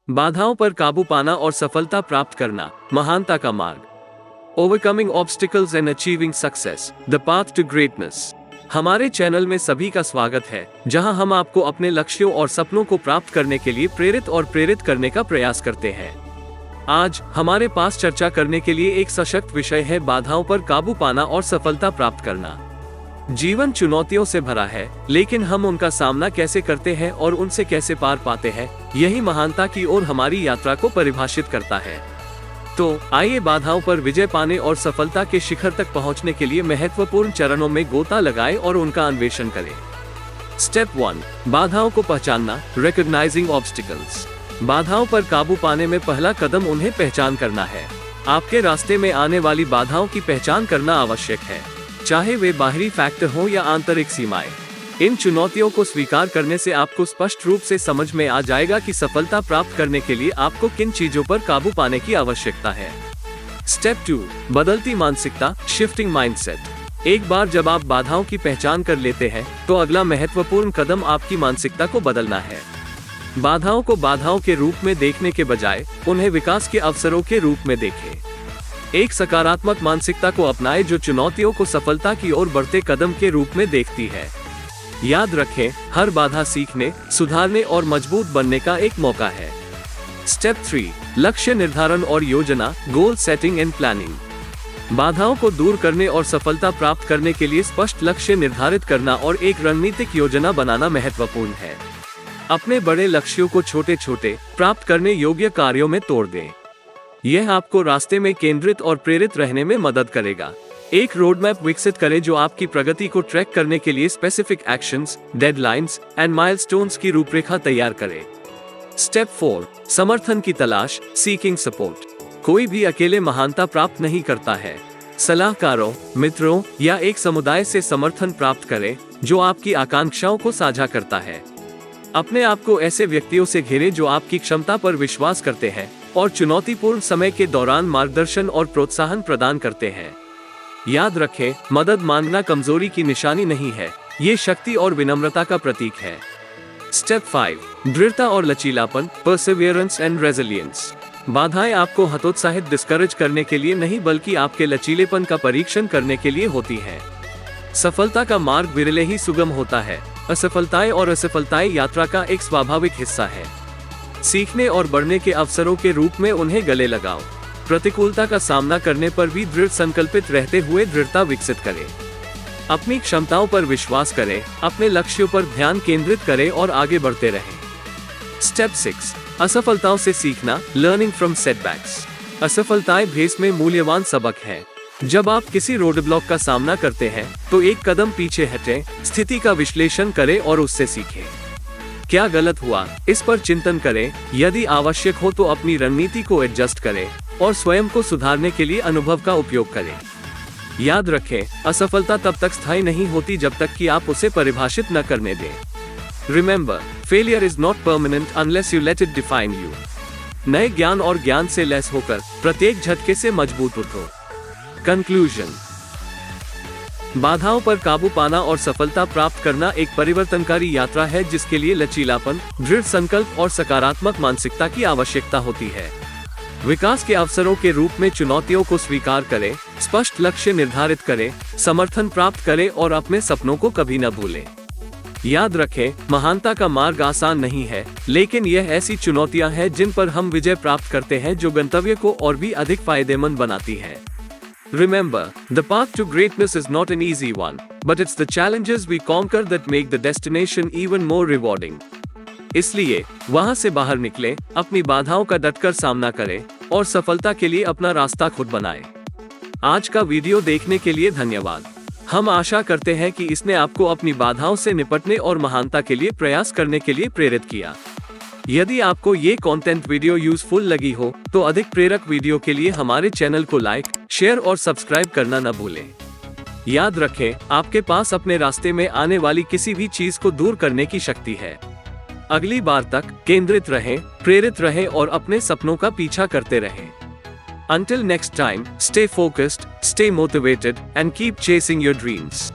बाधाओं पर काबू पाना और सफलता प्राप्त करना, महानता का मार्ग। Overcoming obstacles and achieving success, the path to greatness. हमारे चैनल में सभी का स्वागत है, जहां हम आपको अपने लक्ष्यों और सपनों को प्राप्त करने के लिए प्रेरित करने का प्रयास करते हैं। आज हमारे पास चर्चा करने के लिए एक सशक्त विषय है, बाधाओं पर काबू पाना और सफलता प्राप्त करना। जीवन चुनौतियों से भरा है, लेकिन हम उनका सामना कैसे करते हैं और उनसे कैसे पार पाते हैं, यही महानता की ओर हमारी यात्रा को परिभाषित करता है। तो आइए बाधाओं पर विजय पाने और सफलता के शिखर तक पहुंचने के लिए महत्वपूर्ण चरणों में गोता लगाएं और उनका अन्वेषण करें। स्टेप 1, बाधाओं को पहचानना, रिकॉग्नाइजिंग ऑब्स्टिकल्स। बाधाओं पर काबू पाने में पहला कदम उन्हें पहचान करना है। आपके रास्ते में आने वाली बाधाओं की पहचान करना आवश्यक है, चाहे वे बाहरी फैक्टर हों या आंतरिक सीमाएं। इन चुनौतियों को स्वीकार करने से आपको स्पष्ट रूप से समझ में आ जाएगा कि सफलता प्राप्त करने के लिए आपको किन चीजों पर काबू पाने की आवश्यकता है। स्टेप 2, बदलती मानसिकता, शिफ्टिंग माइंडसेट। एक बार जब आप बाधाओं की पहचान कर लेते हैं, तो अगला महत्वपूर्ण कदम आपकी मानसिकता को बदलना है। बाधाओं को बाधाओं के रूप में देखने के बजाय उन्हें विकास के अवसरों के रूप में देखें। एक सकारात्मक मानसिकता को अपनाएं जो चुनौतियों को सफलता की ओर बढ़ते कदम के रूप में देखती है। याद रखें, हर बाधा सीखने, सुधारने और मजबूत बनने का एक मौका है। स्टेप 3, लक्ष्य निर्धारण और योजना, गोल सेटिंग एंड प्लानिंग। बाधाओं को दूर करने और सफलता प्राप्त करने के लिए स्पष्ट लक्ष्य निर्धारित करना और एक रणनीतिक योजना बनाना महत्वपूर्ण है। अपने बड़े लक्ष्यों को छोटे छोटे, प्राप्त करने योग्य कार्यों में तोड़ दें। यह आपको रास्ते में केंद्रित और प्रेरित रहने में मदद करेगा। एक रोडमैप विकसित करें जो आपकी प्रगति को ट्रैक करने के लिए specific actions, deadlines and milestones की रूपरेखा तैयार करें। स्टेप 4, समर्थन की तलाश, सीकिंग सपोर्ट। कोई भी अकेले महानता प्राप्त नहीं करता है। सलाहकारों, मित्रों या एक समुदाय से समर्थन प्राप्त करें जो आपकी आकांक्षाओं को साझा करता है। अपने आप को ऐसे व्यक्तियों से घेरें जो आपकी क्षमता पर विश्वास करते हैं और चुनौतीपूर्ण समय के दौरान मार्गदर्शन और प्रोत्साहन प्रदान करते हैं। याद रखें, मदद मांगना कमजोरी की निशानी नहीं है, ये शक्ति और विनम्रता का प्रतीक है। स्टेप 5, दृढ़ता और लचीलापन, परसिवियरेंस एंड रेजिलियंस। बाधाएं आपको हतोत्साहित, डिस्करेज करने के लिए नहीं, बल्कि आपके लचीलेपन का परीक्षण करने के लिए होती है। सफलता का मार्ग विरले ही सुगम होता है। असफलताएं और असफलताएं यात्रा का एक स्वाभाविक हिस्सा है। सीखने और बढ़ने के अवसरों के रूप में उन्हें गले लगाओ। प्रतिकूलता का सामना करने पर भी दृढ़ संकल्पित रहते हुए दृढ़ता विकसित करें। अपनी क्षमताओं पर विश्वास करें, अपने लक्ष्यों पर ध्यान केंद्रित करें और आगे बढ़ते रहें। स्टेप 6, असफलताओं से सीखना, लर्निंग फ्रॉम सेटबैक्स। असफलताएं भेस में मूल्यवान सबक है। जब आप किसी रोड ब्लॉक का सामना करते हैं, तो एक कदम पीछे हटें, स्थिति का विश्लेषण करें और उससे सीखें। क्या गलत हुआ, इस पर चिंतन करें। यदि आवश्यक हो तो अपनी रणनीति को एडजस्ट करें और स्वयं को सुधारने के लिए अनुभव का उपयोग करें। याद रखें, असफलता तब तक स्थायी नहीं होती जब तक कि आप उसे परिभाषित न करने दें। Remember, failure is not permanent unless you let it define you. नए ज्ञान और ज्ञान से लैस होकर प्रत्येक झटके से मजबूत उठो। कंक्लूजन, बाधाओं पर काबू पाना और सफलता प्राप्त करना एक परिवर्तनकारी यात्रा है जिसके लिए लचीलापन, दृढ़ संकल्प और सकारात्मक मानसिकता की आवश्यकता होती है। विकास के अवसरों के रूप में चुनौतियों को स्वीकार करें, स्पष्ट लक्ष्य निर्धारित करें, समर्थन प्राप्त करें और अपने सपनों को कभी न भूलें। याद रखें, महानता का मार्ग आसान नहीं है, लेकिन यह ऐसी चुनौतियां हैं जिन पर हम विजय प्राप्त करते हैं जो गंतव्य को और भी अधिक फायदेमंद बनाती है। Remember, the path to greatness is not an easy one, but it's the challenges we conquer that make the destination even more rewarding. इसलिए वहां से बाहर निकलें, अपनी बाधाओं का डटकर सामना करें और सफलता के लिए अपना रास्ता खुद बनाएं। आज का वीडियो देखने के लिए धन्यवाद। हम आशा करते हैं कि इसने आपको अपनी बाधाओं से निपटने और महानता के लिए प्रयास करने के लिए प्रेरित किया। यदि आपको ये कंटेंट वीडियो यूजफुल लगी हो, तो अधिक प्रेरक वीडियो के लिए हमारे चैनल को लाइक, शेयर और सब्सक्राइब करना न भूलें। याद रखें, आपके पास अपने रास्ते में आने वाली किसी भी चीज को दूर करने की शक्ति है। अगली बार तक केंद्रित रहें, प्रेरित रहें और अपने सपनों का पीछा करते रहें। Until next time, stay focused, stay motivated, and keep chasing your dreams.